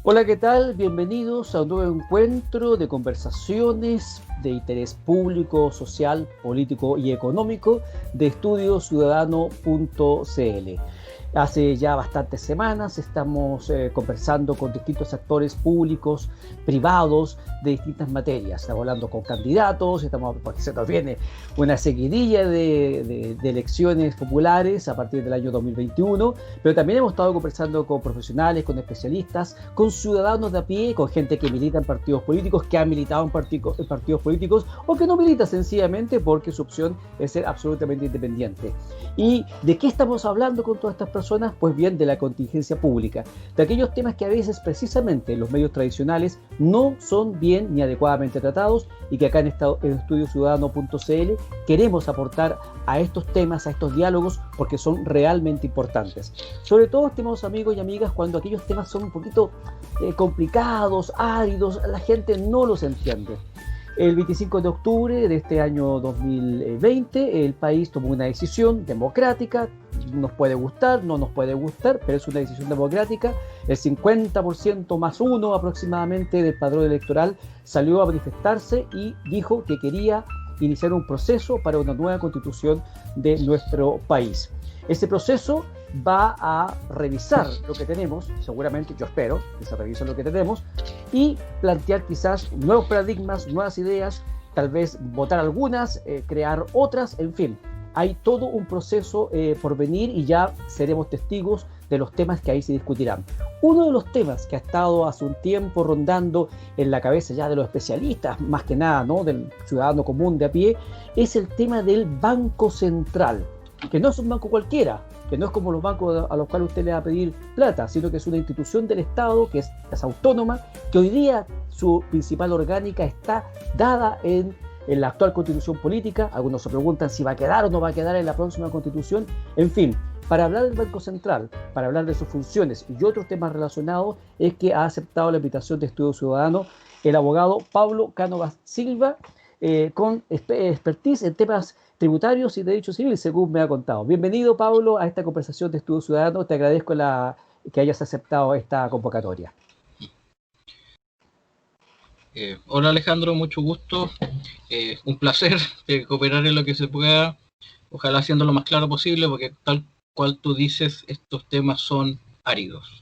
Hola, ¿qué tal? Bienvenidos a un nuevo encuentro de conversaciones de interés público, social, político y económico de estudiociudadano.cl. Hace ya bastantes semanas estamos conversando con distintos actores públicos, privados, de distintas materias. Estamos hablando con candidatos, porque se nos viene una seguidilla de elecciones populares a partir del año 2021, pero también hemos estado conversando con profesionales, con especialistas, con ciudadanos de a pie, con gente que milita en partidos políticos, que ha militado en partidos políticos o que no milita sencillamente porque su opción es ser absolutamente independiente. ¿Y de qué estamos hablando con todas estas personas? Pues bien, de la contingencia pública, de aquellos temas que a veces precisamente los medios tradicionales no son bien ni adecuadamente tratados y que acá en estudiociudadano.cl queremos aportar a estos temas, a estos diálogos, porque son realmente importantes. Sobre todo, estimados amigos y amigas, cuando aquellos temas son un poquito complicados, áridos, la gente no los entiende. El 25 de octubre de este año 2020, el país tomó una decisión democrática. Nos puede gustar, no nos puede gustar, pero es una decisión democrática. El 50% más uno aproximadamente del padrón electoral salió a manifestarse y dijo que quería iniciar un proceso para una nueva constitución de nuestro país. Ese proceso va a revisar lo que tenemos, seguramente, yo espero que se revise lo que tenemos, y plantear quizás nuevos paradigmas, nuevas ideas, tal vez votar algunas, crear otras, en fin. Hay todo un proceso por venir y ya seremos testigos de los temas que ahí se discutirán. Uno de los temas que ha estado hace un tiempo rondando en la cabeza ya de los especialistas, más que nada, ¿no?, del ciudadano común de a pie, es el tema del Banco Central, que no es un banco cualquiera, que no es como los bancos a los cuales usted le va a pedir plata, sino que es una institución del Estado que es autónoma, que hoy día su principal orgánica está dada en la actual constitución política. Algunos se preguntan si va a quedar o no va a quedar en la próxima constitución. En fin, para hablar del Banco Central, para hablar de sus funciones y otros temas relacionados, es que ha aceptado la invitación de Estudio Ciudadano el abogado Pablo Cánovas Silva, con expertise en temas tributarios y derecho civil, según me ha contado. Bienvenido, Pablo, a esta conversación de Estudio Ciudadano. Te agradezco que hayas aceptado esta convocatoria. Hola Alejandro, mucho gusto. Un placer cooperar en lo que se pueda, ojalá haciendo lo más claro posible, porque tal cual tú dices, estos temas son áridos.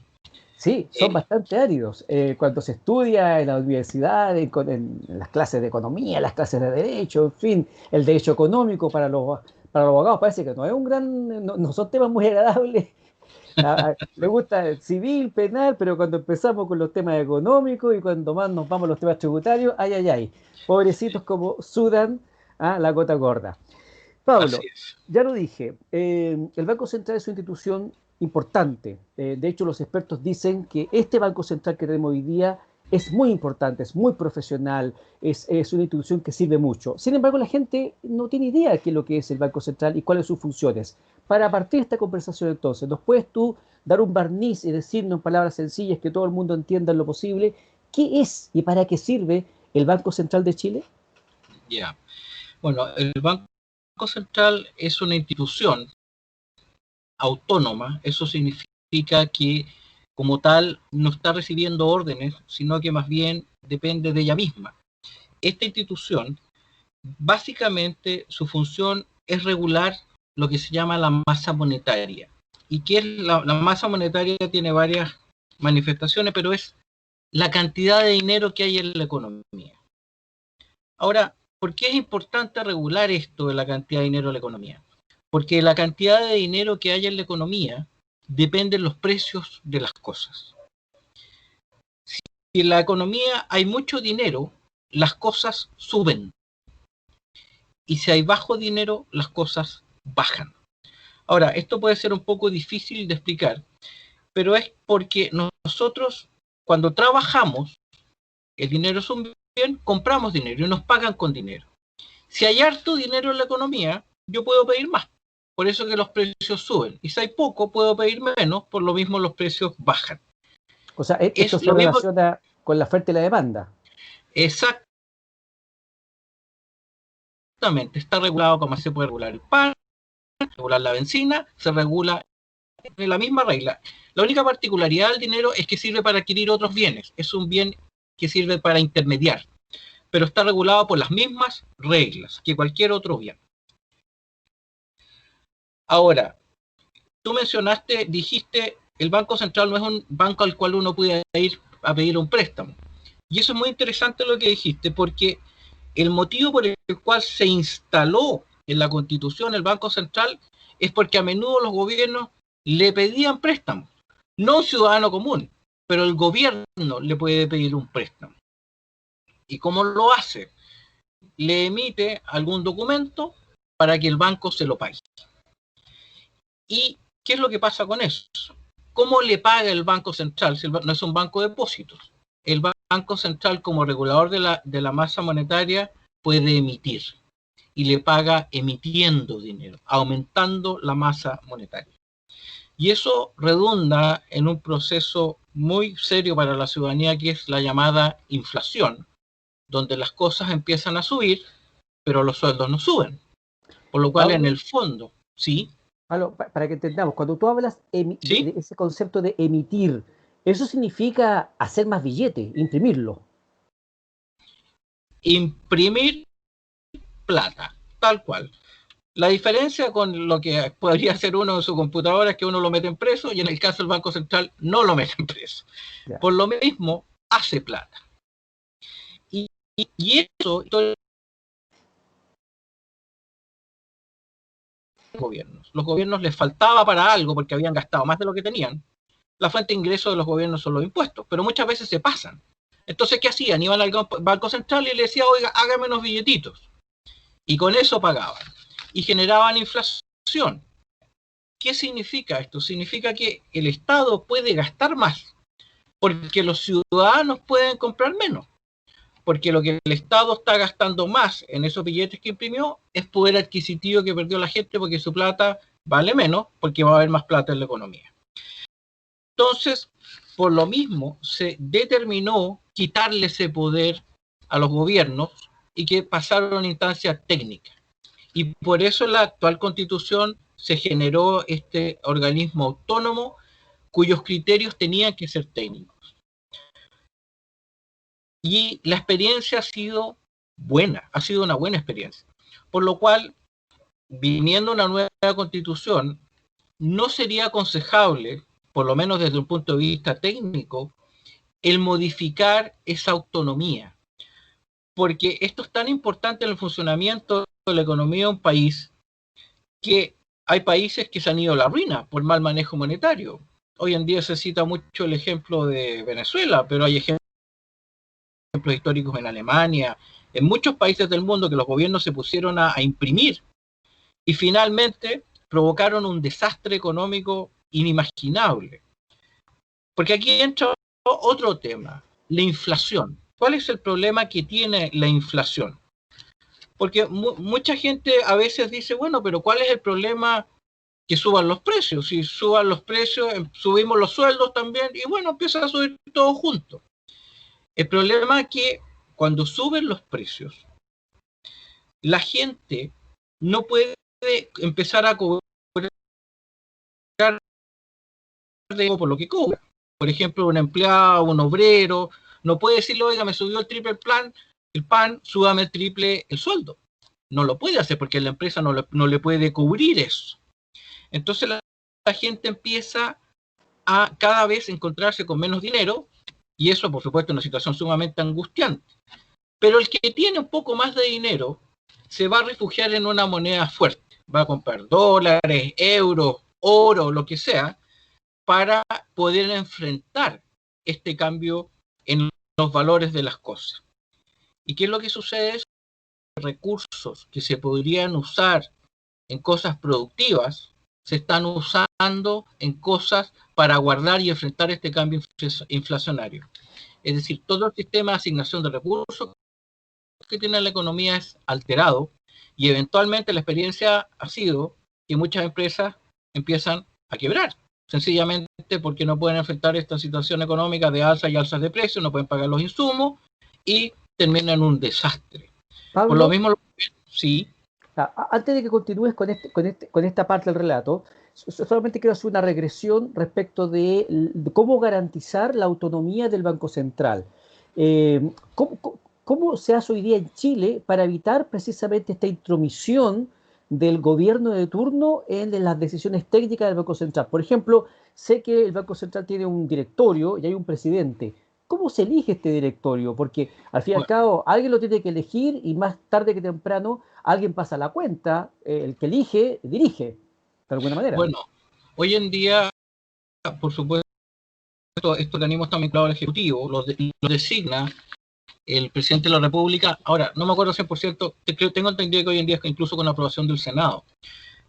Sí, son bastante áridos. Cuando se estudia en la universidad, en las clases de economía, las clases de derecho, en fin, el derecho económico para los abogados parece que no es no son temas muy agradables. Me gusta el civil, penal, pero cuando empezamos con los temas económicos y cuando más nos vamos a los temas tributarios, ay, ay, ay, pobrecitos como sudan la gota gorda. Pablo, Así es. ya lo dije, el Banco Central es una institución importante. De hecho, los expertos dicen que este Banco Central que tenemos hoy día es muy importante, es muy profesional, es una institución que sirve mucho. Sin embargo, la gente no tiene idea de qué es lo que es el Banco Central y cuáles son sus funciones. Para partir de esta conversación, entonces, ¿nos puedes tú dar un barniz y decirnos en palabras sencillas que todo el mundo entienda en lo posible qué es y para qué sirve el Banco Central de Chile? Ya. Bueno, el Banco Central es una institución autónoma. Eso significa que como tal no está recibiendo órdenes, sino que más bien depende de ella misma. Esta institución, básicamente, su función es regular lo que se llama la masa monetaria. ¿Y qué es la masa monetaria? Tiene varias manifestaciones, pero es la cantidad de dinero que hay en la economía. Ahora, ¿por qué es importante regular esto de la cantidad de dinero en la economía? Porque la cantidad de dinero que hay en la economía depende de los precios de las cosas. Si en la economía hay mucho dinero, las cosas suben. Y si hay bajo dinero, las cosas bajan. Ahora, esto puede ser un poco difícil de explicar, pero es porque nosotros, cuando trabajamos, el dinero es un bien, compramos dinero y nos pagan con dinero. Si hay harto dinero en la economía, yo puedo pedir más. Por eso que los precios suben. Y si hay poco, puedo pedir menos, por lo mismo los precios bajan. O sea, esto Es se lo mismo. relaciona con la oferta y la demanda. Exactamente. Está regulado como se puede regular el pan, regular la benzina, se regula la misma regla. La única particularidad del dinero es que sirve para adquirir otros bienes. Es un bien que sirve para intermediar, pero está regulado por las mismas reglas que cualquier otro bien. Ahora, tú mencionaste, dijiste, el Banco Central no es un banco al cual uno puede ir a pedir un préstamo. Y eso es muy interesante lo que dijiste, porque el motivo por el cual se instaló en la Constitución el Banco Central es porque a menudo los gobiernos le pedían préstamos. No un ciudadano común, pero el gobierno le puede pedir un préstamo. ¿Y cómo lo hace? Le emite algún documento para que el banco se lo pague. ¿Y qué es lo que pasa con eso? ¿Cómo le paga el Banco Central? Si no es un banco de depósitos. El Banco Central, como regulador de la masa monetaria, puede emitir. Y le paga emitiendo dinero, aumentando la masa monetaria. Y eso redunda en un proceso muy serio para la ciudadanía, que es la llamada inflación, donde las cosas empiezan a subir, pero los sueldos no suben. Por lo cual, Pablo, en el fondo, sí. Para que entendamos, cuando tú hablas ¿Sí? de ese concepto de emitir, eso significa hacer más billetes, imprimirlo. Imprimir plata, tal cual. La diferencia con lo que podría hacer uno en su computadora es que uno lo mete en preso y en el caso del Banco Central no lo mete en preso. Ya. Por lo mismo, hace plata. Y eso, los gobiernos les faltaba para algo porque habían gastado más de lo que tenían. La fuente de ingreso de los gobiernos son los impuestos, pero muchas veces se pasan. Entonces, ¿qué hacían? Iban al Banco Central y le decían, oiga, hágame unos billetitos. Y con eso pagaban. Y generaban inflación. ¿Qué significa esto? Significa que el Estado puede gastar más, porque los ciudadanos pueden comprar menos. Porque lo que el Estado está gastando más en esos billetes que imprimió es poder adquisitivo que perdió la gente porque su plata vale menos, porque va a haber más plata en la economía. Entonces, por lo mismo, se determinó quitarle ese poder a los gobiernos y que pasaron a instancias técnicas. Y por eso en la actual Constitución se generó este organismo autónomo cuyos criterios tenían que ser técnicos. Y la experiencia ha sido buena, ha sido una buena experiencia. Por lo cual, viniendo una nueva Constitución, no sería aconsejable, por lo menos desde un punto de vista técnico, el modificar esa autonomía. Porque esto es tan importante en el funcionamiento de la economía de un país que hay países que se han ido a la ruina por mal manejo monetario. Hoy en día se cita mucho el ejemplo de Venezuela, pero hay ejemplos históricos en Alemania, en muchos países del mundo que los gobiernos se pusieron a imprimir y finalmente provocaron un desastre económico inimaginable. Porque aquí entra otro tema, la inflación. ¿Cuál es el problema que tiene la inflación? Porque mucha gente a veces dice, bueno, pero ¿cuál es el problema que suban los precios? Si suban los precios, subimos los sueldos también y bueno, empieza a subir todo junto. El problema es que cuando suben los precios, la gente no puede empezar a cobrar por lo que cobra. Por ejemplo, un empleado, un obrero, no puede decirle, oiga, me subió el triple el pan, súbame el triple el sueldo. No lo puede hacer porque la empresa no le puede cubrir eso. Entonces la gente empieza a cada vez encontrarse con menos dinero y eso, por supuesto, es una situación sumamente angustiante. Pero el que tiene un poco más de dinero se va a refugiar en una moneda fuerte. Va a comprar dólares, euros, oro, lo que sea, para poder enfrentar este cambio en los valores de las cosas. ¿Y qué es lo que sucede? Recursos que se podrían usar en cosas productivas se están usando en cosas para guardar y enfrentar este cambio inflacionario. Es decir, todo el sistema de asignación de recursos que tiene la economía es alterado y eventualmente la experiencia ha sido que muchas empresas empiezan a quebrar, sencillamente porque no pueden enfrentar esta situación económica de alza y alzas de precios, no pueden pagar los insumos y terminan en un desastre. Pablo, por lo mismo, sí. Antes de que continúes con esta parte del relato, solamente quiero hacer una regresión respecto de cómo garantizar la autonomía del Banco Central. ¿Cómo se hace hoy día en Chile para evitar precisamente esta intromisión del gobierno de turno en las decisiones técnicas del Banco Central? Por ejemplo, sé que el Banco Central tiene un directorio y hay un presidente. ¿Cómo se elige este directorio? Porque al fin y al Bueno, cabo alguien lo tiene que elegir y más tarde que temprano alguien pasa la cuenta, el que elige dirige, de alguna manera. bueno, hoy en día, por supuesto, estos organismos están vinculados al Ejecutivo, los designa el presidente de la República. Ahora, no me acuerdo 100%, tengo entendido que hoy en día es incluso con la aprobación del Senado.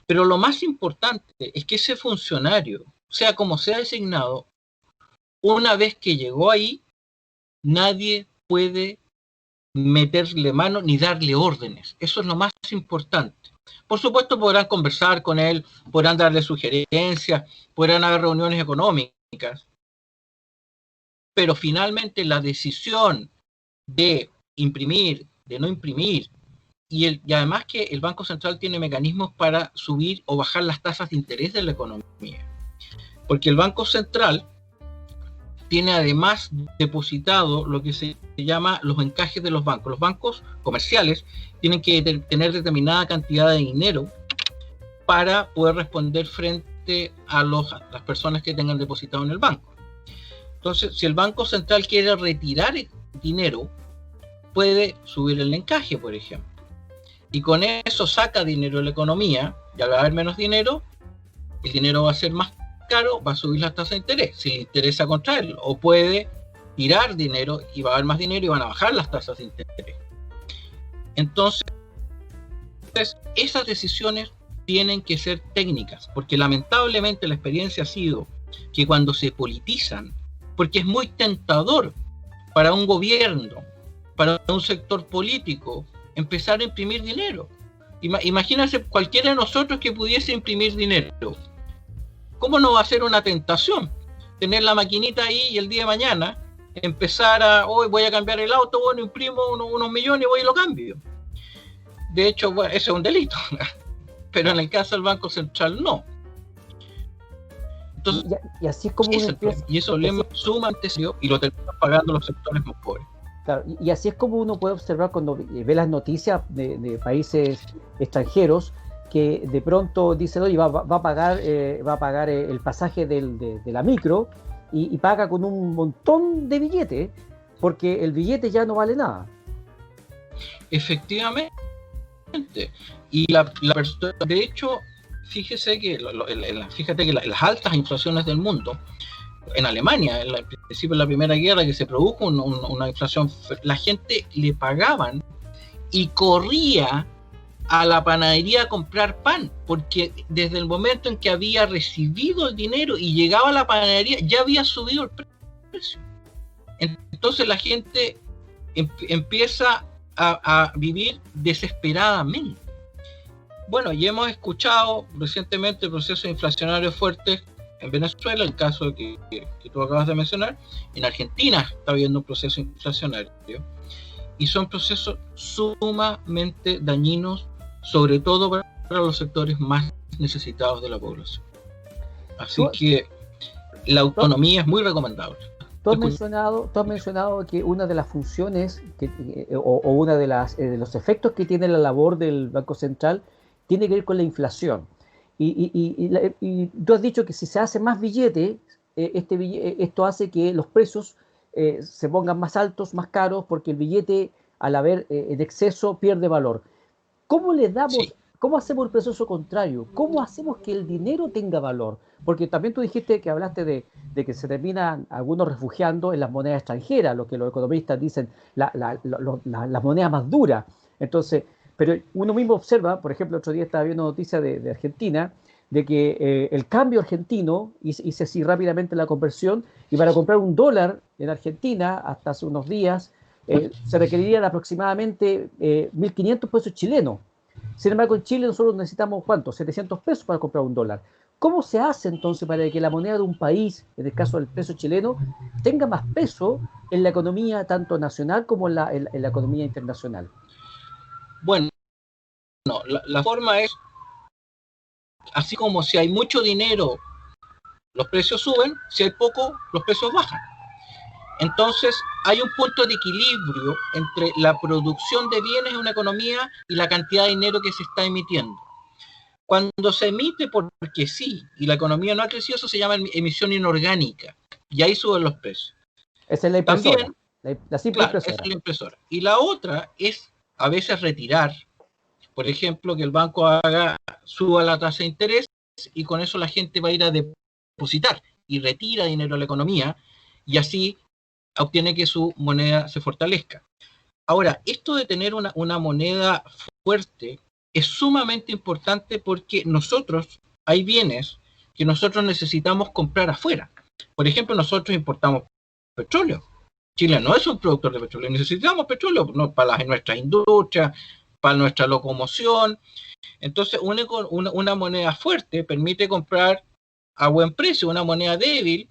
Pero lo más importante es que ese funcionario, sea como sea designado, una vez que llegó ahí, nadie puede meterle mano ni darle órdenes. Eso es lo más importante. Por supuesto, podrán conversar con él, podrán darle sugerencias, podrán haber reuniones económicas, pero finalmente la decisión de imprimir, de no imprimir, y además que el Banco Central tiene mecanismos para subir o bajar las tasas de interés de la economía. Porque el Banco Central tiene además depositado lo que se llama los encajes de los bancos. Los bancos comerciales tienen que tener determinada cantidad de dinero para poder responder frente a las personas que tengan depositado en el banco. Entonces, si el Banco Central quiere retirar dinero, puede subir el encaje, por ejemplo. Y con eso saca dinero de la economía, ya va a haber menos dinero, el dinero va a ser más caro, va a subir las tasas de interés, si le interesa contraerlo, o puede tirar dinero y va a haber más dinero y van a bajar las tasas de interés. Entonces, esas decisiones tienen que ser técnicas, porque lamentablemente la experiencia ha sido que cuando se politizan, porque es muy tentador para un gobierno, para un sector político, empezar a imprimir dinero. Imagínense cualquiera de nosotros que pudiese imprimir dinero. ¿Cómo no va a ser una tentación tener la maquinita ahí y el día de mañana empezar hoy voy a cambiar el auto, bueno, imprimo unos millones y voy y lo cambio? De hecho, bueno, ese es un delito, pero en el caso del Banco Central no. Entonces, y así es como uno empieza, y eso es sumamente serio y lo terminan pagando los sectores más pobres. Claro, y así es como uno puede observar cuando ve las noticias de países extranjeros que de pronto dicen, oye, va a pagar el pasaje de la micro y paga con un montón de billetes porque el billete ya no vale nada. Efectivamente. Y de hecho, fíjate que las altas inflaciones del mundo, en Alemania, al principio de la Primera Guerra, que se produjo una inflación, la gente le pagaban y corría a la panadería a comprar pan, porque desde el momento en que había recibido el dinero y llegaba a la panadería, ya había subido el precio. Entonces la gente empieza a vivir desesperadamente. Bueno, y hemos escuchado recientemente procesos inflacionarios fuertes en Venezuela, el caso que tú acabas de mencionar. En Argentina está habiendo un proceso inflacionario y son procesos sumamente dañinos, sobre todo para los sectores más necesitados de la población. Así que la autonomía es muy recomendable. Tú has mencionado que una de las funciones o una de los efectos que tiene la labor del Banco Central tiene que ver con la inflación. Y tú has dicho que si se hace más billete, esto hace que los precios se pongan más altos, más caros, porque el billete, al haber en exceso, pierde valor. ¿Cómo cómo hacemos el proceso contrario? ¿Cómo hacemos que el dinero tenga valor? Porque también tú dijiste que hablaste de que se terminan algunos refugiando en las monedas extranjeras, lo que los economistas dicen, las monedas más duras. Entonces, pero uno mismo observa, por ejemplo, el otro día estaba viendo noticias de Argentina, de que el cambio argentino, hice así rápidamente la conversión, y para comprar $1 en Argentina, hasta hace unos días, se requerirían aproximadamente 1.500 pesos chilenos. Sin embargo, en Chile nosotros necesitamos, ¿cuánto? 700 pesos para comprar $1. ¿Cómo se hace entonces para que la moneda de un país, en el caso del peso chileno, tenga más peso en la economía tanto nacional como en la economía internacional? Bueno, la forma es Así como si hay mucho dinero, los precios suben, si hay poco, los precios bajan. Entonces, hay un punto de equilibrio entre la producción de bienes en una economía y la cantidad de dinero que se está emitiendo. Cuando se emite porque sí y la economía no ha crecido, eso se llama emisión inorgánica y ahí suben los precios. Esa es la impresora, También, la simple claro, esa es impresora. la impresora. Y la otra es a veces retirar, por ejemplo, que el banco suba la tasa de interés y con eso la gente va a ir a depositar y retira dinero a la economía y así obtiene que su moneda se fortalezca. Ahora, esto de tener una moneda fuerte es sumamente importante porque hay bienes que nosotros necesitamos comprar afuera. Por ejemplo, nosotros importamos petróleo. Chile no es un productor de petróleo, necesitamos petróleo, ¿no?, para nuestras industrias, para nuestra locomoción. Entonces, una moneda fuerte permite comprar a buen precio. Una moneda débil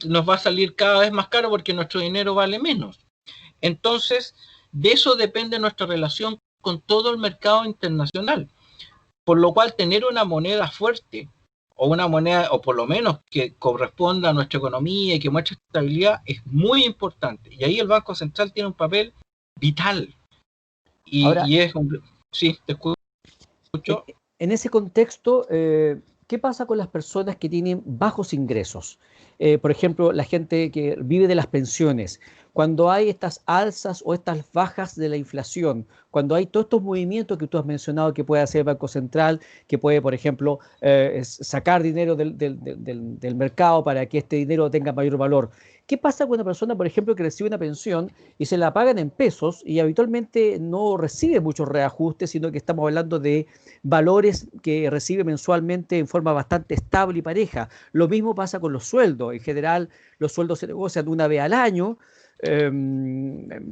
nos va a salir cada vez más caro porque nuestro dinero vale menos. Entonces, de eso depende nuestra relación con todo el mercado internacional. Por lo cual, tener una moneda fuerte o una moneda, o por lo menos que corresponda a nuestra economía y que muestre estabilidad, es muy importante. Y ahí el Banco Central tiene un papel vital. Ahora, Y es un... Sí, te escucho. en ese contexto, ¿qué pasa con las personas que tienen bajos ingresos? Por ejemplo, la gente que vive de las pensiones. Cuando hay estas alzas o estas bajas de la inflación, cuando hay todos estos movimientos que tú has mencionado que puede hacer el Banco Central, que puede, por ejemplo, sacar dinero del mercado para que este dinero tenga mayor valor. ¿Qué pasa con una persona, por ejemplo, que recibe una pensión y se la pagan en pesos y habitualmente no recibe muchos reajustes, sino que estamos hablando de valores que recibe mensualmente en forma bastante estable y pareja? Lo mismo pasa con los sueldos. En general, los sueldos se negocian una vez al año, eh,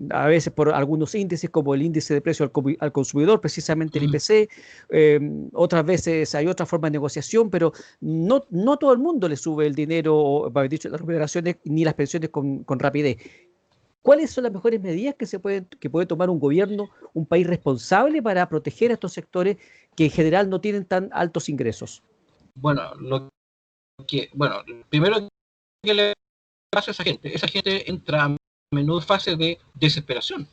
a veces por algunos índices como el índice de precio al consumidor, precisamente el IPC, otras veces hay otra forma de negociación, pero no todo el mundo le sube el dinero, para dicho, las remuneraciones ni las pensiones con rapidez. ¿Cuáles son las mejores medidas que puede tomar un gobierno, un país responsable para proteger a estos sectores que en general no tienen tan altos ingresos? Bueno, primero que le pasa a esa gente entra a menudo fase de desesperación,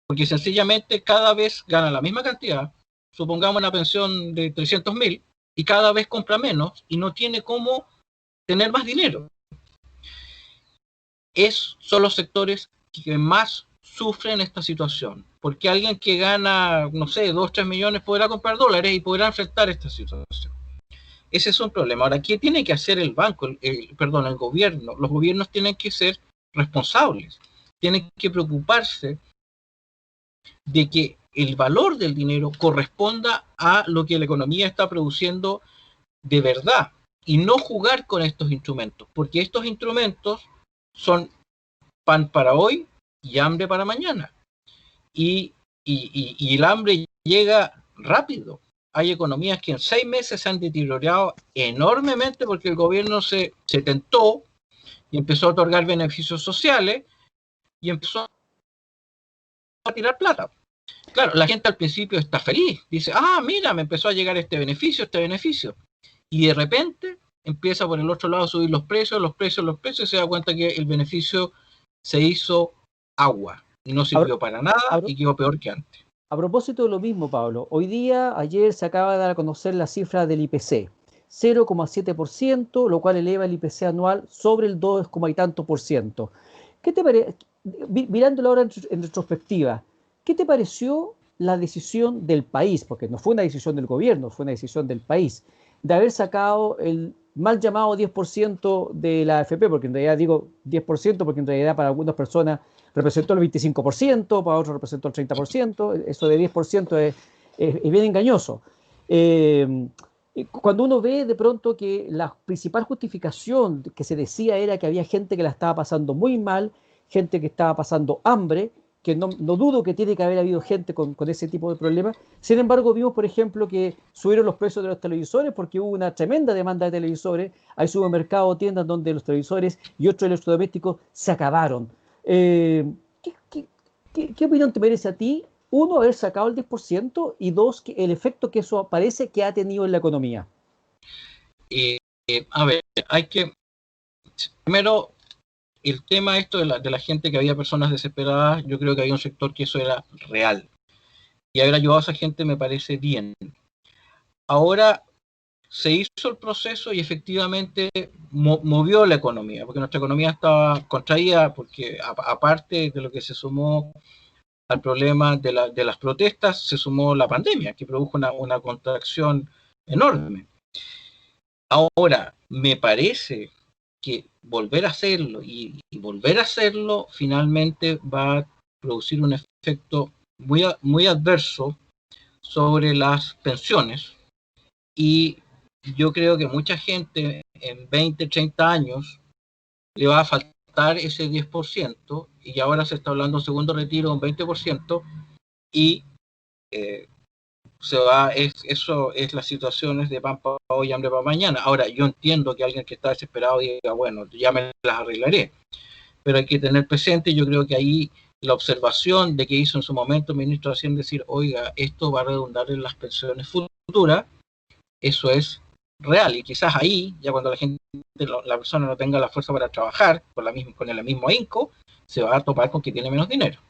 porque sencillamente cada vez gana la misma cantidad, supongamos una pensión de 300.000, y cada vez compra menos y no tiene cómo tener más dinero. Son los sectores que más sufren esta situación, porque alguien que gana, no sé, 2, 3 millones podrá comprar dólares y podrá enfrentar esta situación. Ese es un problema. Ahora, ¿qué tiene que hacer el banco? El gobierno. Los gobiernos tienen que ser responsables, tienen que preocuparse de que el valor del dinero corresponda a lo que la economía está produciendo de verdad y no jugar con estos instrumentos, porque estos instrumentos son pan para hoy y hambre para mañana. Y el hambre llega rápido. Hay economías que en 6 meses se han deteriorado enormemente porque el gobierno se tentó y empezó a otorgar beneficios sociales y empezó a tirar plata. Claro, la gente al principio está feliz, dice, mira, me empezó a llegar este beneficio, y de repente empieza por el otro lado a subir los precios, y se da cuenta que el beneficio se hizo agua y no A, sirvió para nada y quedó peor que antes. a propósito de lo mismo, Pablo, ayer se acaba de dar a conocer la cifra del IPC, 0,7%, lo cual eleva el IPC anual sobre el 2, y tanto por ciento. ¿Qué te parece, mirándolo ahora en retrospectiva, qué te pareció la decisión del país, porque no fue una decisión del gobierno, fue una decisión del país, de haber sacado el mal llamado 10% de la AFP, porque en realidad digo 10%, porque en realidad para algunas personas representó el 25%, para otros representó el 30%, eso de 10% es bien engañoso. Cuando uno ve de pronto que la principal justificación que se decía era que había gente que la estaba pasando muy mal, gente que estaba pasando hambre, que no dudo que tiene que haber habido gente con ese tipo de problemas. Sin embargo, vimos, por ejemplo, que subieron los precios de los televisores porque hubo una tremenda demanda de televisores. Hay supermercados, tiendas donde los televisores y otros electrodomésticos se acabaron. ¿Qué opinión te merece a ti uno, haber sacado el 10%, y dos, que el efecto que eso parece que ha tenido en la economía. A ver, hay que, primero, el tema esto de la gente, que había personas desesperadas, yo creo que había un sector que eso era real. Y haber ayudado a esa gente me parece bien. Ahora se hizo el proceso y efectivamente movió la economía, porque nuestra economía estaba contraída, porque aparte de lo que se sumó al problema de las protestas, se sumó la pandemia, que produjo una contracción enorme. Ahora, me parece que volver a hacerlo y volver a hacerlo finalmente va a producir un efecto muy adverso sobre las pensiones, y yo creo que mucha gente en 20, 30 años le va a faltar ese 10%, y ahora se está hablando de un segundo retiro de un 20%, y eso es las situaciones de pan para hoy, hambre para mañana. Ahora, yo entiendo que alguien que está desesperado diga, bueno, ya me las arreglaré, pero hay que tener presente, yo creo que ahí la observación de que hizo en su momento el ministro de Hacienda, decir, oiga, esto va a redundar en las pensiones futuras, eso es real, y quizás ahí, ya cuando la persona no tenga la fuerza para trabajar con el mismo ahínco, se va a topar con que tiene menos dinero.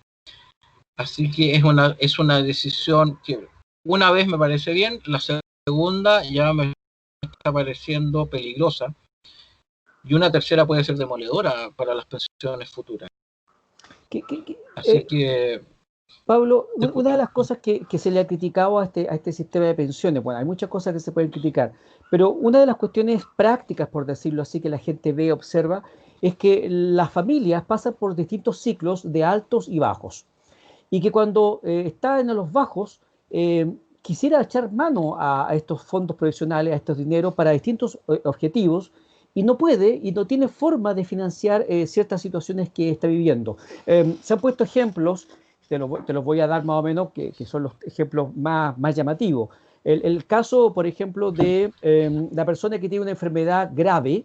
Así que es una decisión que una vez me parece bien, la segunda ya me está pareciendo peligrosa, y una tercera puede ser demoledora para las pensiones futuras. Así que... Pablo, una de las cosas que se le ha criticado a este sistema de pensiones, bueno, hay muchas cosas que se pueden criticar, pero una de las cuestiones prácticas, por decirlo así, que la gente ve, observa, es que las familias pasan por distintos ciclos de altos y bajos, y que cuando está en los bajos, quisiera echar mano a estos fondos provisionales, a estos dineros para distintos objetivos, y no puede y no tiene forma de financiar ciertas situaciones que está viviendo. Se han puesto ejemplos, te los voy a dar más o menos, que son los ejemplos más llamativos. El caso, por ejemplo, de la persona que tiene una enfermedad grave,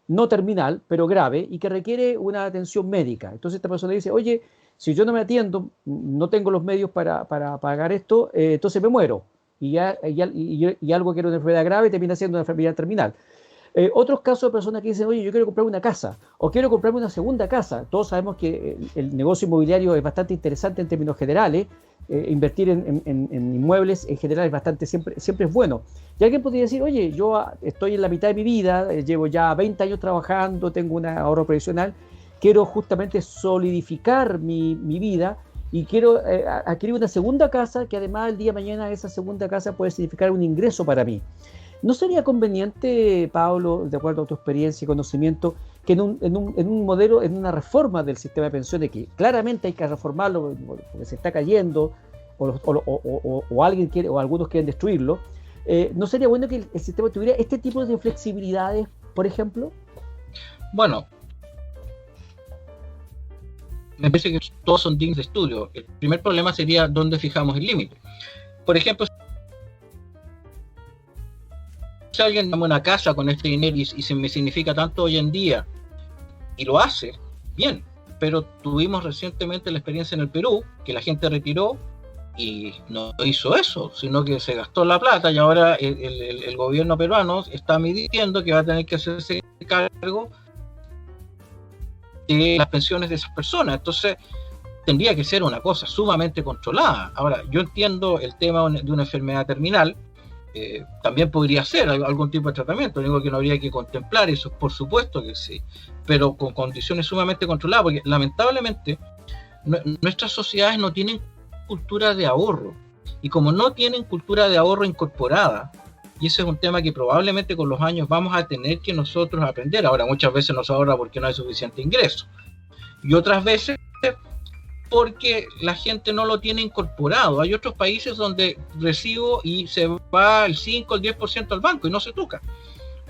no terminal, pero grave, y que requiere una atención médica. Entonces esta persona dice, oye, si yo no me atiendo, no tengo los medios para pagar esto, entonces me muero. Y algo que era una enfermedad grave termina siendo una enfermedad terminal. Otros casos de personas que dicen, oye, yo quiero comprarme una casa, o quiero comprarme una segunda casa. Todos sabemos que el negocio inmobiliario es bastante interesante en términos generales. Invertir en inmuebles en general es bastante, siempre es bueno. Y alguien podría decir, oye, yo estoy en la mitad de mi vida, llevo ya 20 años trabajando, tengo un ahorro previsional, quiero justamente solidificar mi vida, y quiero adquirir una segunda casa, que además el día de mañana esa segunda casa puede significar un ingreso para mí. ¿No sería conveniente, Pablo, de acuerdo a tu experiencia y conocimiento, que en un modelo, en una reforma del sistema de pensiones, que claramente hay que reformarlo porque se está cayendo, o alguien quiere, o algunos quieren destruirlo, ¿no sería bueno que el sistema tuviera este tipo de flexibilidades, por ejemplo? Bueno, me parece que todos son dignos de estudio. El primer problema sería dónde fijamos el límite. Por ejemplo, si alguien toma una casa con este dinero y se me significa tanto hoy en día, y lo hace, bien, pero tuvimos recientemente la experiencia en el Perú, que la gente retiró y no hizo eso, sino que se gastó la plata, y ahora el gobierno peruano está midiendo que va a tener que hacerse cargo de las pensiones de esas personas. Entonces tendría que ser una cosa sumamente controlada. Ahora, yo entiendo el tema de una enfermedad terminal, también podría ser algún tipo de tratamiento, lo único que no habría que contemplar, eso por supuesto que sí, pero con condiciones sumamente controladas, porque lamentablemente nuestras sociedades no tienen cultura de ahorro, y como no tienen cultura de ahorro incorporada, y ese es un tema que probablemente con los años vamos a tener que nosotros aprender. Ahora, muchas veces no se ahorra porque no hay suficiente ingreso, y otras veces porque la gente no lo tiene incorporado. Hay otros países donde recibo y se va el 5 o el 10% al banco y no se toca,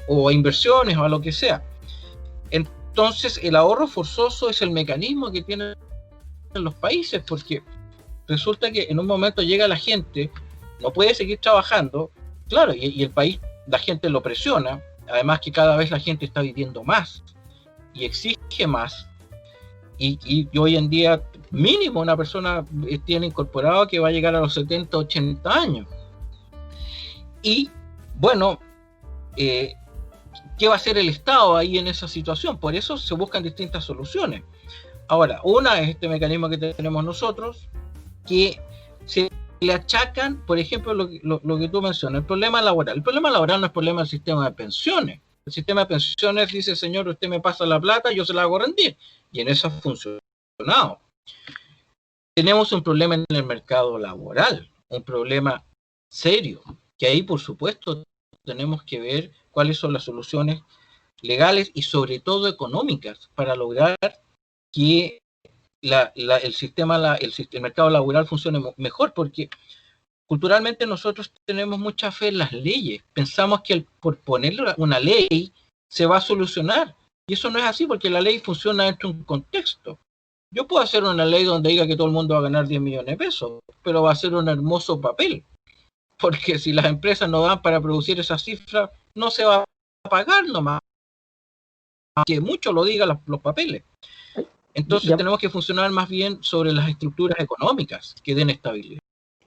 o a inversiones o a lo que sea. Entonces el ahorro forzoso es el mecanismo que tienen los países, porque resulta que en un momento llega la gente, no puede seguir trabajando, claro, y el país, la gente lo presiona, además que cada vez la gente está viviendo más y exige más. Y hoy en día Mínimo una persona tiene incorporado que va a llegar a los 70, 80 años. Y bueno, ¿qué va a hacer el Estado ahí en esa situación? Por eso se buscan distintas soluciones. Ahora, una es este mecanismo que tenemos nosotros, que se le achacan, por ejemplo, lo que tú mencionas, el problema laboral. El problema laboral no es problema del sistema de pensiones. El sistema de pensiones dice, señor, usted me pasa la plata, yo se la hago rendir. Y en eso ha funcionado. Tenemos un problema en el mercado laboral, un problema serio, que ahí, por supuesto, tenemos que ver cuáles son las soluciones legales y sobre todo económicas para lograr que el mercado laboral funcione mejor, porque culturalmente nosotros tenemos mucha fe en las leyes. Pensamos que por ponerle una ley se va a solucionar. Y eso no es así, porque la ley funciona dentro de un contexto. Yo puedo hacer una ley donde diga que todo el mundo va a ganar 10 millones de pesos, pero va a ser un hermoso papel. Porque si las empresas no dan para producir esa cifra, no se va a pagar nomás. Que mucho lo digan los papeles. Entonces tenemos que funcionar más bien sobre las estructuras económicas que den estabilidad.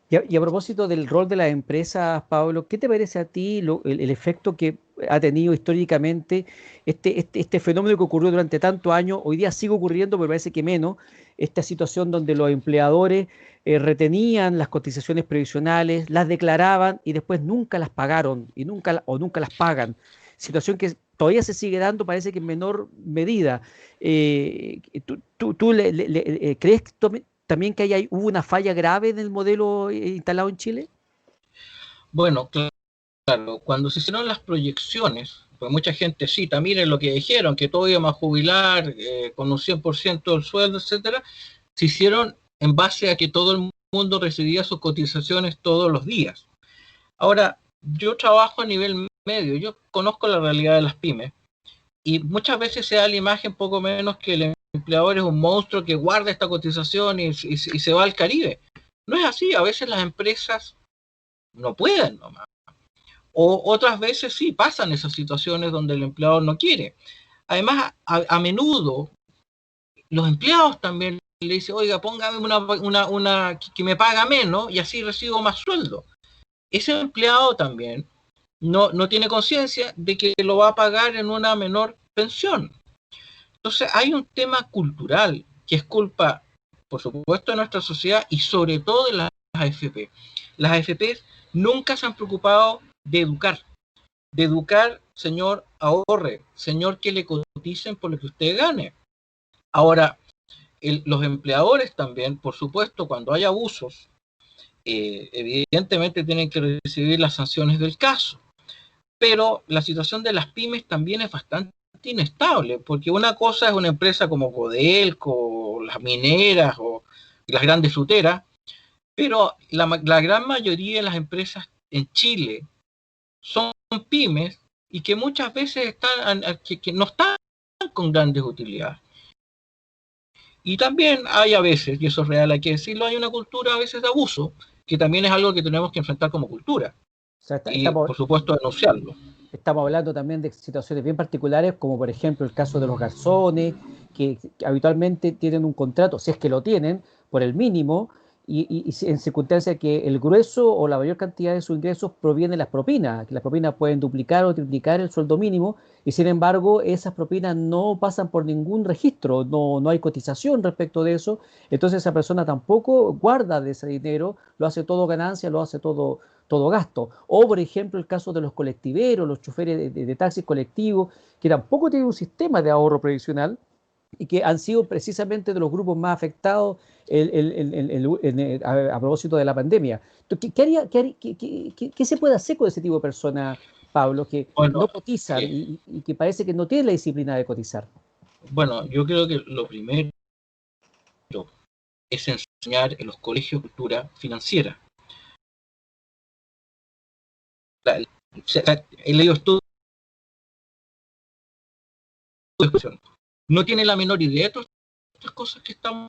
Y a propósito del rol de las empresas, Pablo, ¿qué te parece a ti el efecto que ha tenido históricamente este fenómeno que ocurrió durante tantos años? Hoy día sigue ocurriendo, pero parece que menos, esta situación donde los empleadores retenían las cotizaciones previsionales, las declaraban y después nunca las pagaron nunca las pagan. Situación que todavía se sigue dando, parece que en menor medida. ¿Tú crees que también que hubo una falla grave en el modelo instalado en Chile? Bueno, claro, cuando se hicieron las proyecciones, pues mucha gente cita, miren lo que dijeron, que todo íbamos a jubilar con un 100% del sueldo, etcétera, se hicieron en base a que todo el mundo recibía sus cotizaciones todos los días. Ahora, yo trabajo a nivel medio, yo conozco la realidad de las pymes, y muchas veces se da la imagen poco menos que el empleador es un monstruo que guarda esta cotización y se va al Caribe. No es así, a veces las empresas no pueden nomás. O otras veces sí pasan esas situaciones donde el empleador no quiere. Además, a menudo los empleados también le dicen, oiga, póngame una que me paga menos y así recibo más sueldo. Ese empleado también no tiene conciencia de que lo va a pagar en una menor pensión. Entonces hay un tema cultural que es culpa, por supuesto, de nuestra sociedad y sobre todo de las AFP. Las AFP nunca se han preocupado de educar, señor, ahorre, señor, que le coticen por lo que usted gane. Ahora, los empleadores también, por supuesto, cuando hay abusos, evidentemente tienen que recibir las sanciones del caso. Pero la situación de las pymes también es bastante inestable, porque una cosa es una empresa como Codelco, las mineras o las grandes fruteras, pero la gran mayoría de las empresas en Chile son pymes y que muchas veces que no están con grandes utilidades. Y también hay a veces, y eso es real, hay que decirlo, hay una cultura a veces de abuso, que también es algo que tenemos que enfrentar como cultura. O sea, Y por supuesto denunciarlo. Estamos hablando también de situaciones bien particulares, como por ejemplo el caso de los garzones, que habitualmente tienen un contrato, si es que lo tienen, por el mínimo, y en circunstancias que el grueso o la mayor cantidad de sus ingresos proviene de las propinas, que las propinas pueden duplicar o triplicar el sueldo mínimo, y sin embargo esas propinas no pasan por ningún registro, no hay cotización respecto de eso, entonces esa persona tampoco guarda de ese dinero, lo hace todo ganancia, lo hace todo gasto. O, por ejemplo, el caso de los colectiveros, los choferes de taxis colectivos, que tampoco tienen un sistema de ahorro previsional y que han sido precisamente de los grupos más afectados a propósito de la pandemia. ¿Qué se puede hacer con ese tipo de personas, Pablo, que no cotizan y que parece que no tienen la disciplina de cotizar? Bueno, yo creo que lo primero es enseñar en los colegios cultura financiera. He leído estudios, no tiene la menor idea de todas estas cosas que estamos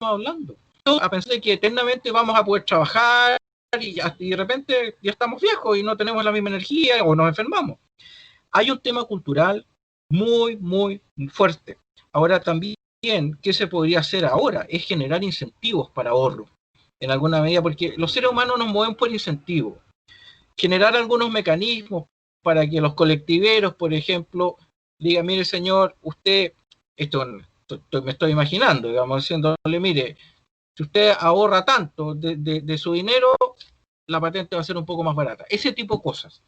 hablando. A pensar que eternamente vamos a poder trabajar y de repente ya estamos viejos y no tenemos la misma energía o nos enfermamos. Hay un tema cultural muy, muy fuerte. Ahora también ¿qué se podría hacer ahora? Es generar incentivos para ahorro, en alguna medida, porque los seres humanos nos mueven por incentivos. Generar algunos mecanismos para que los colectiveros, por ejemplo, digan, mire señor, usted, esto me estoy imaginando, digamos, diciéndole, mire, si usted ahorra tanto de su dinero, la patente va a ser un poco más barata. Ese tipo de cosas,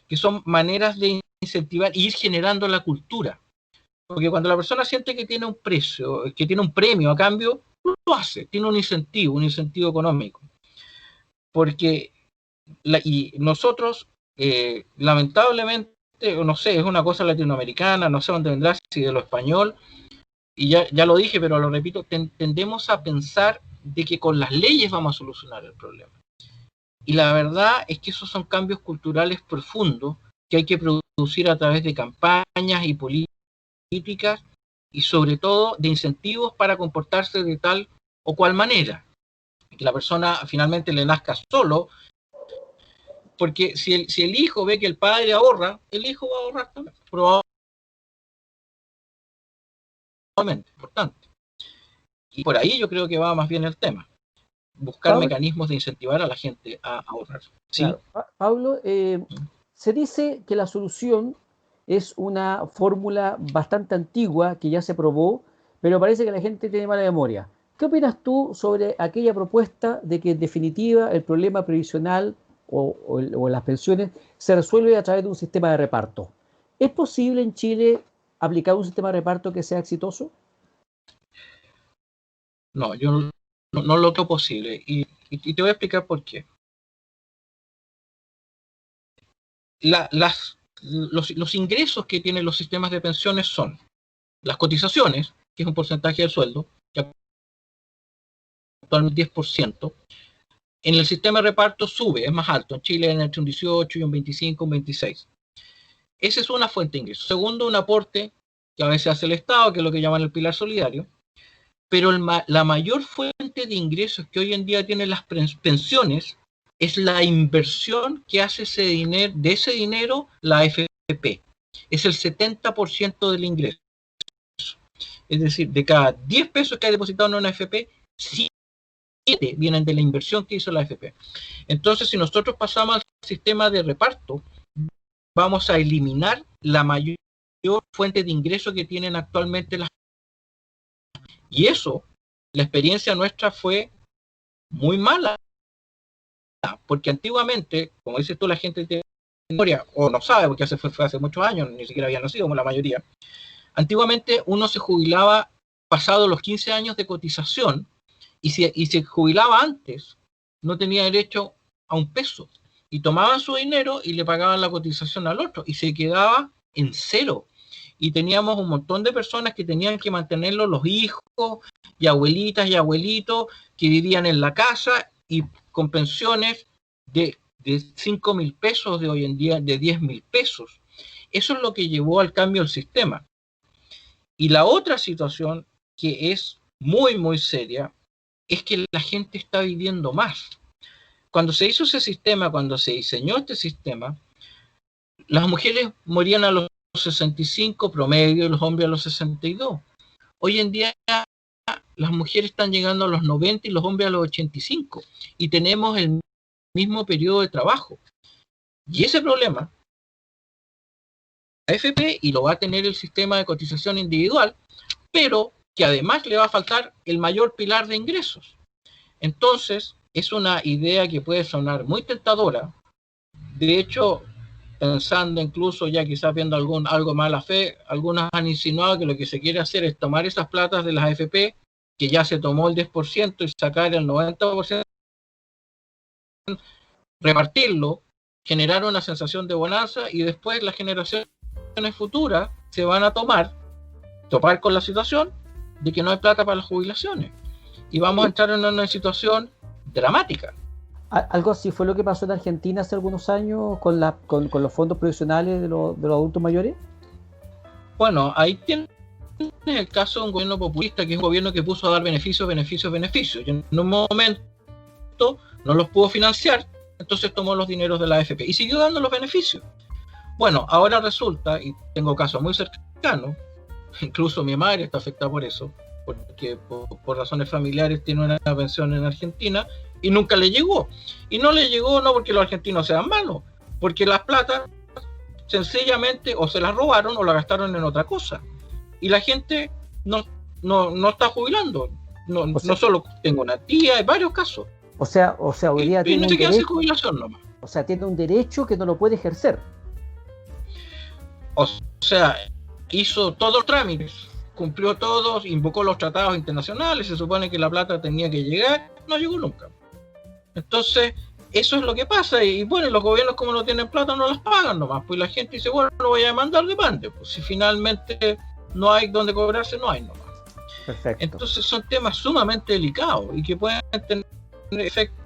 que son maneras de incentivar e ir generando la cultura. Porque cuando la persona siente que tiene un precio, que tiene un premio a cambio, lo hace, tiene un incentivo económico. Porque y nosotros, lamentablemente, no sé, es una cosa latinoamericana, no sé dónde vendrá, si de lo español, y ya lo dije, pero lo repito, tendemos a pensar de que con las leyes vamos a solucionar el problema. Y la verdad es que esos son cambios culturales profundos que hay que producir a través de campañas y políticas y sobre todo de incentivos para comportarse de tal o cual manera. Que la persona finalmente le nazca solo, porque si el hijo ve que el padre ahorra, el hijo va a ahorrar también, probablemente, importante. Y por ahí yo creo que va más bien el tema. Buscar Pablo, mecanismos de incentivar a la gente a ahorrar. ¿Sí? claro, Pablo, se dice que la solución es una fórmula bastante antigua que ya se probó, pero parece que la gente tiene mala memoria. ¿Qué opinas tú sobre aquella propuesta de que en definitiva el problema previsional o las pensiones se resuelve a través de un sistema de reparto? ¿Es posible en Chile aplicar un sistema de reparto que sea exitoso? No, yo no lo creo posible. Y te voy a explicar por qué. Los ingresos que tienen los sistemas de pensiones son las cotizaciones, que es un porcentaje del sueldo, que actualmente 10%. En el sistema de reparto sube, es más alto. En Chile entre un 18 y un 25, un 26. Esa es una fuente de ingresos. Segundo, un aporte que a veces hace el Estado, que es lo que llaman el pilar solidario. Pero la mayor fuente de ingresos que hoy en día tienen las pensiones es la inversión que hace de ese dinero la AFP. Es el 70% del ingreso. Es decir, de cada 10 pesos que hay depositado en una AFP, 7 vienen de la inversión que hizo la AFP. Entonces, si nosotros pasamos al sistema de reparto, vamos a eliminar la mayor fuente de ingreso que tienen actualmente las. Y eso, la experiencia nuestra fue muy mala, porque antiguamente, como dices tú, la gente tiene memoria, o no sabe, porque fue hace muchos años, ni siquiera había nacido como la mayoría. Antiguamente uno se jubilaba pasado los 15 años de cotización, y se jubilaba antes, no tenía derecho a un peso, y tomaban su dinero y le pagaban la cotización al otro, y se quedaba en cero. Y teníamos un montón de personas que tenían que mantenerlo, los hijos y abuelitas y abuelitos que vivían en la casa y con pensiones de 5.000 pesos de hoy en día, de 10.000 pesos. Eso es lo que llevó al cambio del sistema. Y la otra situación que es muy, muy seria es que la gente está viviendo más. Cuando se hizo ese sistema, cuando se diseñó este sistema, las mujeres morían a los 65 promedio y los hombres a los 62. Hoy en día las mujeres están llegando a los 90 y los hombres a los 85 y tenemos el mismo periodo de trabajo. Y ese problema, la AFP, y lo va a tener el sistema de cotización individual, pero que además le va a faltar el mayor pilar de ingresos. Entonces, es una idea que puede sonar muy tentadora. De hecho, pensando incluso ya quizás viendo algo mala fe, algunos han insinuado que lo que se quiere hacer es tomar esas platas de las AFP, que ya se tomó el 10% y sacar el 90%, repartirlo, generar una sensación de bonanza y después las generaciones futuras se van a topar con la situación de que no hay plata para las jubilaciones y vamos a entrar en una situación dramática. Algo así fue lo que pasó en Argentina hace algunos años con los fondos provisionales de los adultos mayores. Bueno, ahí tienes el caso de un gobierno populista, que es un gobierno que puso a dar beneficios. Y en un momento no los pudo financiar, entonces tomó los dineros de la AFP y siguió dando los beneficios. Bueno, ahora resulta, y tengo casos muy cercanos, incluso mi madre está afectada por eso, porque por razones familiares tiene una pensión en Argentina y nunca le llegó. Y no le llegó no porque los argentinos sean malos, porque las plata sencillamente o se las robaron o la gastaron en otra cosa. Y la gente no está jubilando. No solo tengo una tía, hay varios casos. O sea, hoy día tiene un derecho, jubilación nomás. O sea, tiene un derecho que no lo puede ejercer. O sea, hizo todos los trámites, cumplió todos, invocó los tratados internacionales, se supone que la plata tenía que llegar, no llegó nunca. Entonces, eso es lo que pasa, y bueno, los gobiernos como no tienen plata no las pagan nomás, pues la gente dice, bueno, no voy a demandar, demande, pues si finalmente no hay donde cobrarse, no hay nomás. Perfecto. Entonces son temas sumamente delicados y que pueden tener efectos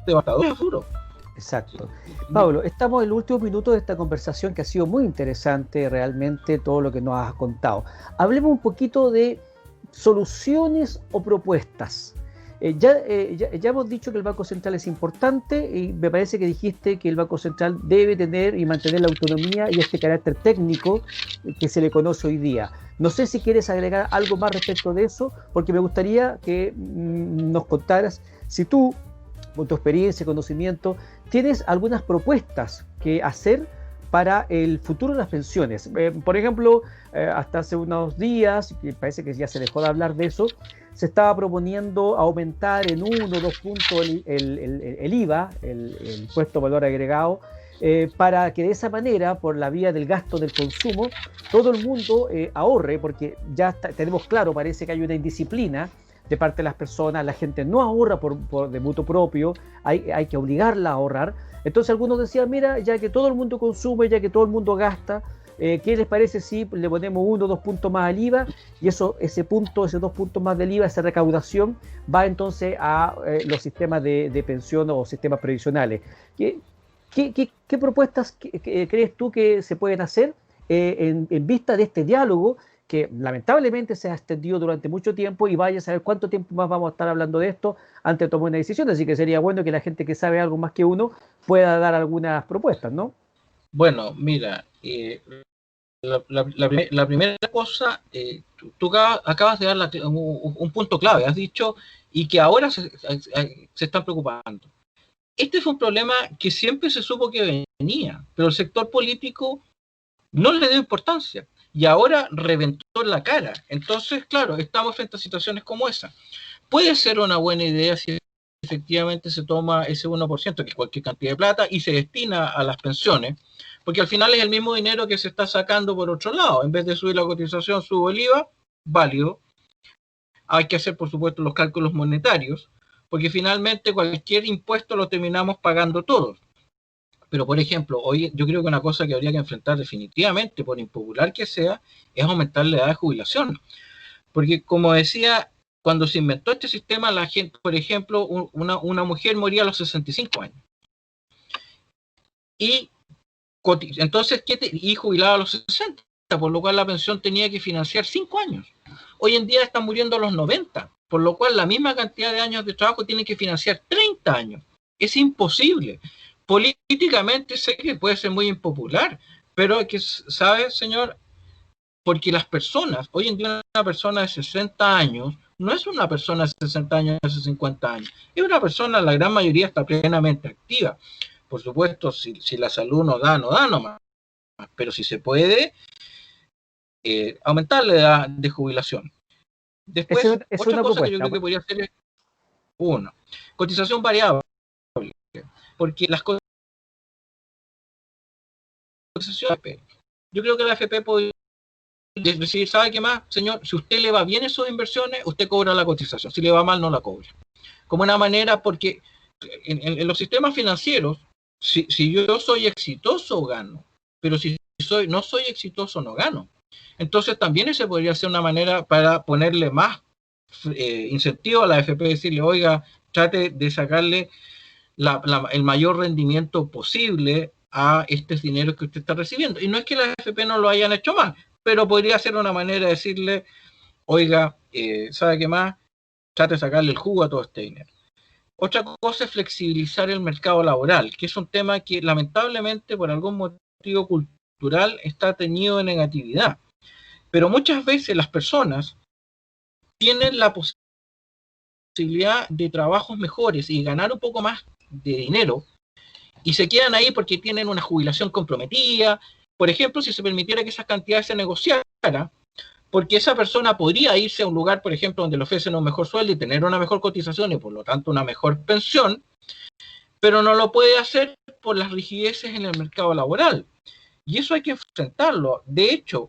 devastadores futuros. Exacto. Pablo, estamos en el último minuto de esta conversación que ha sido muy interesante realmente todo lo que nos has contado. Hablemos un poquito de soluciones o propuestas. Ya hemos dicho que el Banco Central es importante y me parece que dijiste que el Banco Central debe tener y mantener la autonomía y este carácter técnico que se le conoce hoy día. No sé si quieres agregar algo más respecto de eso, porque me gustaría que nos contaras si tú, con tu experiencia y conocimiento, tienes algunas propuestas que hacer para el futuro de las pensiones. Por ejemplo, hasta hace unos días, y parece que ya se dejó de hablar de eso, se estaba proponiendo aumentar en 1 o 2 puntos el IVA, el impuesto valor agregado, para que de esa manera, por la vía del gasto del consumo, todo el mundo ahorre, porque ya tenemos claro, parece que hay una indisciplina de parte de las personas, la gente no ahorra de mutuo propio, hay que obligarla a ahorrar. Entonces algunos decían, mira, ya que todo el mundo consume, ya que todo el mundo gasta, ¿qué les parece si le ponemos 1 o 2 puntos más al IVA? Y esos 2 puntos más del IVA, esa recaudación, va entonces a los sistemas de pensión o sistemas previsionales. ¿Qué propuestas crees tú que se pueden hacer en vista de este diálogo que lamentablemente se ha extendido durante mucho tiempo y vaya a saber cuánto tiempo más vamos a estar hablando de esto antes de tomar una decisión? Así que sería bueno que la gente que sabe algo más que uno pueda dar algunas propuestas, ¿no? Bueno, mira, la primera cosa, tú acabas de dar un punto clave, has dicho, y que ahora se están preocupando. Este fue un problema que siempre se supo que venía, pero el sector político no le dio importancia y ahora reventó en la cara. Entonces, claro, estamos frente a situaciones como esa. Puede ser una buena idea si efectivamente se toma ese 1%, que es cualquier cantidad de plata, y se destina a las pensiones, porque al final es el mismo dinero que se está sacando por otro lado. En vez de subir la cotización, subo el IVA, válido. Hay que hacer, por supuesto, los cálculos monetarios, porque finalmente cualquier impuesto lo terminamos pagando todos. Pero, por ejemplo, hoy yo creo que una cosa que habría que enfrentar definitivamente, por impopular que sea, es aumentar la edad de jubilación. Porque, como decía, cuando se inventó este sistema, la gente, por ejemplo, una mujer moría a los 65 años. Y entonces, y jubilaba a los 60, por lo cual la pensión tenía que financiar 5 años. Hoy en día están muriendo a los 90, por lo cual la misma cantidad de años de trabajo tiene que financiar 30 años. Es imposible. Políticamente sé que puede ser muy impopular, pero que, ¿sabe, señor? Porque las personas, hoy en día una persona de 60 años, no es una persona de 60 años, de 50 años, es una persona, la gran mayoría está plenamente activa. Por supuesto, si la salud no da nomás, pero si se puede, aumentar la edad de jubilación. Después, otra cosa que yo creo que podría hacer es, cotización variable, porque las cotizaciones, yo creo que la AFP podría decir, ¿sabe qué más, señor? Si usted le va bien en sus inversiones, usted cobra la cotización, si le va mal, no la cobra. Como una manera, porque en los sistemas financieros, si yo soy exitoso, gano, pero si no soy exitoso, no gano. Entonces también esa podría ser una manera para ponerle más incentivo a la AFP, decirle, oiga, trate de sacarle el mayor rendimiento posible a estos dineros que usted está recibiendo. Y no es que la AFP no lo hayan hecho mal, pero podría ser una manera de decirle, oiga, ¿sabe qué más? Trate de sacarle el jugo a todo este dinero. Otra cosa es flexibilizar el mercado laboral, que es un tema que lamentablemente por algún motivo cultural está teñido de negatividad. Pero muchas veces las personas tienen la posibilidad de trabajos mejores y ganar un poco más de dinero, y se quedan ahí porque tienen una jubilación comprometida. Por ejemplo, si se permitiera que esas cantidades se negociaran, porque esa persona podría irse a un lugar, por ejemplo, donde le ofrecen un mejor sueldo y tener una mejor cotización y por lo tanto una mejor pensión, pero no lo puede hacer por las rigideces en el mercado laboral. Y eso hay que enfrentarlo. De hecho,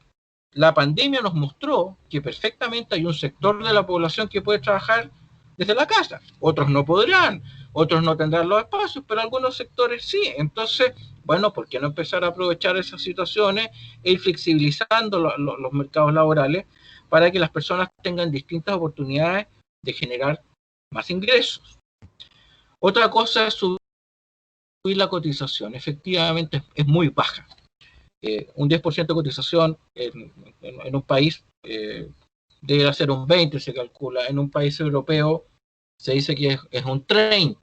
la pandemia nos mostró que perfectamente hay un sector de la población que puede trabajar desde la casa. Otros no podrán, otros no tendrán los espacios, pero algunos sectores sí. Entonces, bueno, ¿por qué no empezar a aprovechar esas situaciones e ir flexibilizando los mercados laborales para que las personas tengan distintas oportunidades de generar más ingresos? Otra cosa es subir la cotización. Efectivamente es muy baja. Un 10% de cotización en un país debe ser un 20%, se calcula. En un país europeo se dice que es un 30%.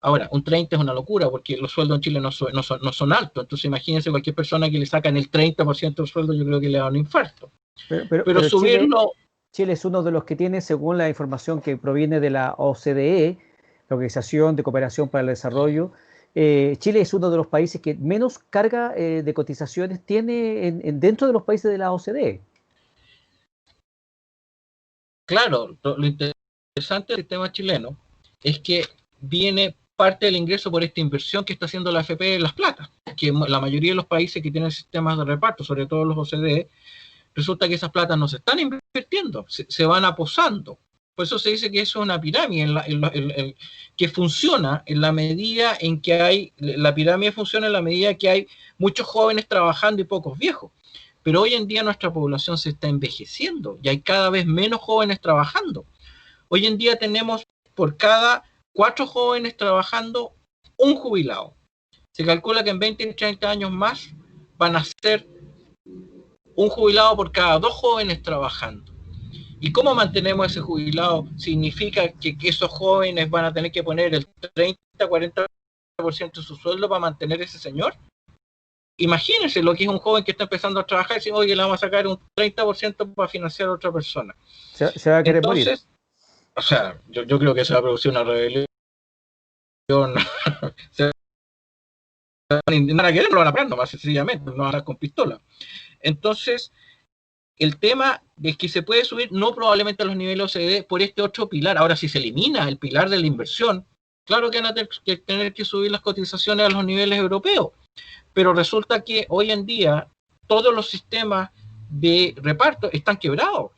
Ahora, un 30% es una locura porque los sueldos en Chile no son altos. Entonces, imagínense cualquier persona que le sacan el 30% del sueldo, yo creo que le da un infarto. Pero subirlo... Chile es uno de los que tiene, según la información que proviene de la OCDE, la Organización de Cooperación para el Desarrollo, Chile es uno de los países que menos carga de cotizaciones tiene dentro de los países de la OCDE. Claro, lo interesante del sistema chileno es que viene parte del ingreso por esta inversión que está haciendo la AFP en las platas, que la mayoría de los países que tienen sistemas de reparto, sobre todo los OCDE, resulta que esas platas no se están invirtiendo, se van aposando. Por eso se dice que eso es una pirámide que funciona en la medida en que hay, la pirámide funciona en la medida que hay muchos jóvenes trabajando y pocos viejos. Pero hoy en día nuestra población se está envejeciendo y hay cada vez menos jóvenes trabajando. Hoy en día tenemos por cada 4 jóvenes trabajando un jubilado. Se calcula que en 20 y 30 años más van a ser un jubilado por cada 2 jóvenes trabajando. ¿Y cómo mantenemos ese jubilado? ¿Significa que esos jóvenes van a tener que poner el 30-40% de su sueldo para mantener ese señor? Imagínense lo que es un joven que está empezando a trabajar y dice, oye, le vamos a sacar un 30% para financiar a otra persona. Se va a querer morir. O sea, yo creo que se va a producir una rebelión. Ni van a querer, lo van a aprender más sencillamente, no van a andar con pistola. Entonces, el tema es que se puede subir, no probablemente a los niveles OCDE, por este otro pilar. Ahora, si se elimina el pilar de la inversión, claro que van a tener que subir las cotizaciones a los niveles europeos. Pero resulta que hoy en día todos los sistemas de reparto están quebrados.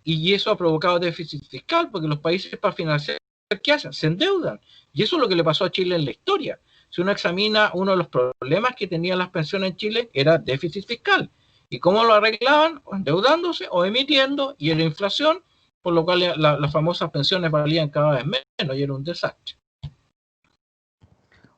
Y eso ha provocado déficit fiscal, porque los países para financiar, ¿qué hacen? Se endeudan. Y eso es lo que le pasó a Chile en la historia. Si uno examina uno de los problemas que tenían las pensiones en Chile, era déficit fiscal. ¿Y cómo lo arreglaban? Endeudándose o emitiendo, y era inflación, por lo cual las famosas pensiones valían cada vez menos y era un desastre.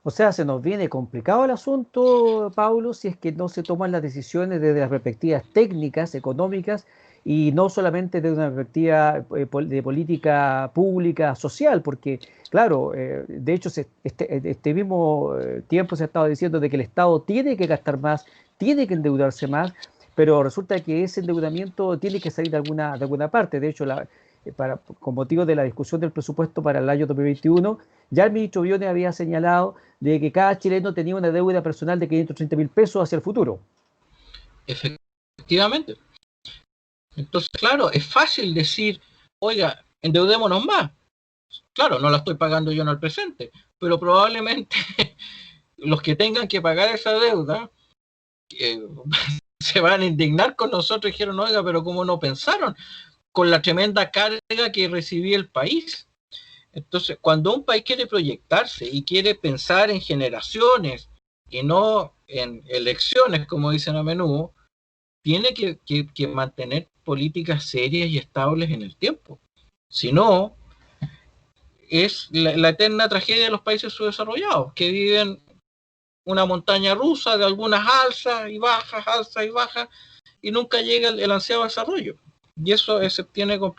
O sea, se nos viene complicado el asunto, Paulo, si es que no se toman las decisiones desde las perspectivas técnicas, económicas, y no solamente desde una perspectiva de política pública, social, porque, claro, de hecho, este mismo tiempo se ha estado diciendo de que el Estado tiene que gastar más, tiene que endeudarse más, pero resulta que ese endeudamiento tiene que salir de alguna parte. De hecho, con motivo de la discusión del presupuesto para el año 2021, ya el ministro Briones había señalado de que cada chileno tenía una deuda personal de 530.000 pesos hacia el futuro. Efectivamente. Entonces, claro, es fácil decir, oiga, endeudémonos más. Claro, no la estoy pagando yo en el presente, pero probablemente los que tengan que pagar esa deuda se van a indignar con nosotros y dijeron, oiga, pero ¿cómo no pensaron? Con la tremenda carga que recibía el país. Entonces, cuando un país quiere proyectarse y quiere pensar en generaciones y no en elecciones, como dicen a menudo, tiene que mantener políticas serias y estables en el tiempo. Si no, es la eterna tragedia de los países subdesarrollados, que viven una montaña rusa de algunas alzas y bajas, y nunca llega el ansiado desarrollo. Y eso se obtiene con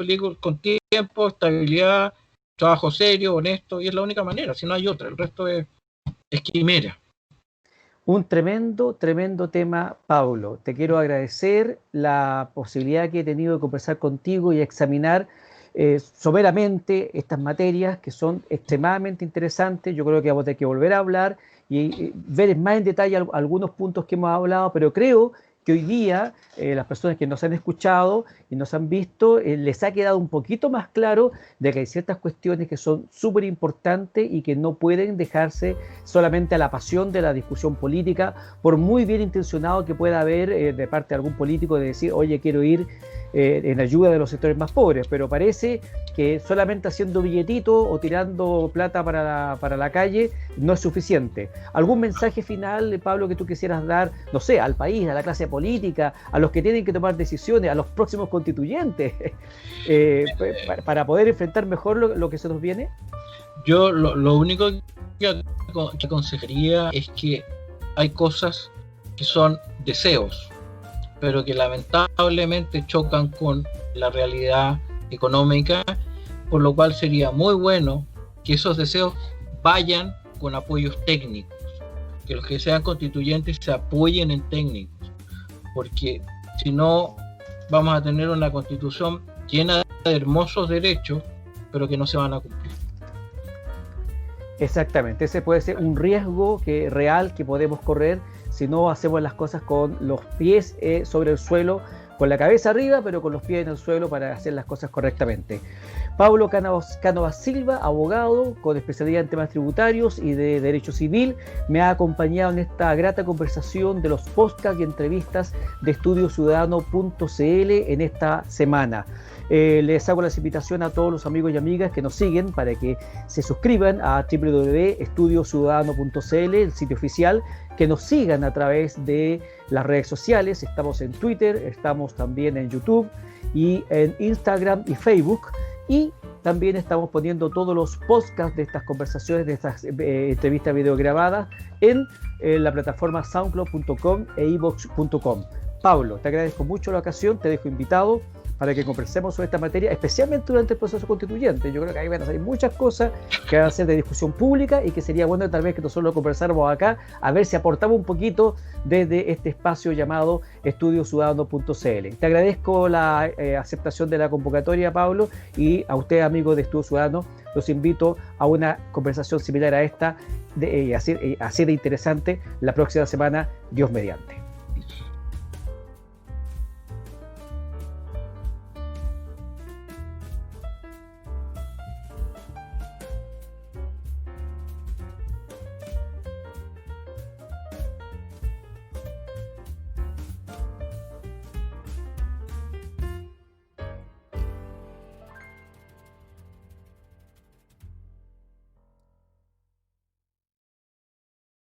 tiempo, estabilidad, trabajo serio, honesto, y es la única manera, si no hay otra, el resto es quimera. Un tremendo, tremendo tema, Pablo. Te quiero agradecer la posibilidad que he tenido de conversar contigo y examinar someramente estas materias que son extremadamente interesantes. Yo creo que vamos a tener que volver a hablar y ver más en detalle algunos puntos que hemos hablado, pero creo que hoy día las personas que nos han escuchado y nos han visto, les ha quedado un poquito más claro de que hay ciertas cuestiones que son súper importantes y que no pueden dejarse solamente a la pasión de la discusión política, por muy bien intencionado que pueda haber de parte de algún político de decir, oye, quiero ir en ayuda de los sectores más pobres, pero parece que solamente haciendo billetitos o tirando plata para la calle no es suficiente. ¿Algún mensaje final, Pablo, que tú quisieras dar, no sé, al país, a la clase política, a los que tienen que tomar decisiones, a los próximos constituyentes, para poder enfrentar mejor lo que se nos viene? Yo lo único que aconsejaría es que hay cosas que son deseos, pero que lamentablemente chocan con la realidad económica, por lo cual sería muy bueno que esos deseos vayan con apoyos técnicos, que los que sean constituyentes se apoyen en técnicos, porque si no vamos a tener una constitución llena de hermosos derechos, pero que no se van a cumplir. Exactamente, ese puede ser un riesgo real que podemos correr si no hacemos las cosas con los pies sobre el suelo, con la cabeza arriba, pero con los pies en el suelo para hacer las cosas correctamente. Pablo Cánovas Silva, abogado con especialidad en temas tributarios y de derecho civil, me ha acompañado en esta grata conversación de los podcasts y entrevistas de estudiociudadano.cl en esta semana. Les hago la invitación a todos los amigos y amigas que nos siguen para que se suscriban a www.estudiociudadano.cl, el sitio oficial, que nos sigan a través de las redes sociales. Estamos en Twitter, estamos también en YouTube y en Instagram y Facebook, y también estamos poniendo todos los podcasts de estas conversaciones, de estas entrevistas videograbadas en la plataforma soundcloud.com e iVoox.com. Pablo, te agradezco mucho la ocasión, te dejo invitado para que conversemos sobre esta materia, especialmente durante el proceso constituyente. Yo creo que ahí van a salir muchas cosas que van a ser de discusión pública y que sería bueno tal vez que nosotros lo conversáramos acá, a ver si aportamos un poquito desde este espacio llamado estudiociudadano.cl. Te agradezco la aceptación de la convocatoria, Pablo, y a ustedes, amigos de Estudio Ciudadano, los invito a una conversación similar a esta, así de interesante, la próxima semana, Dios mediante.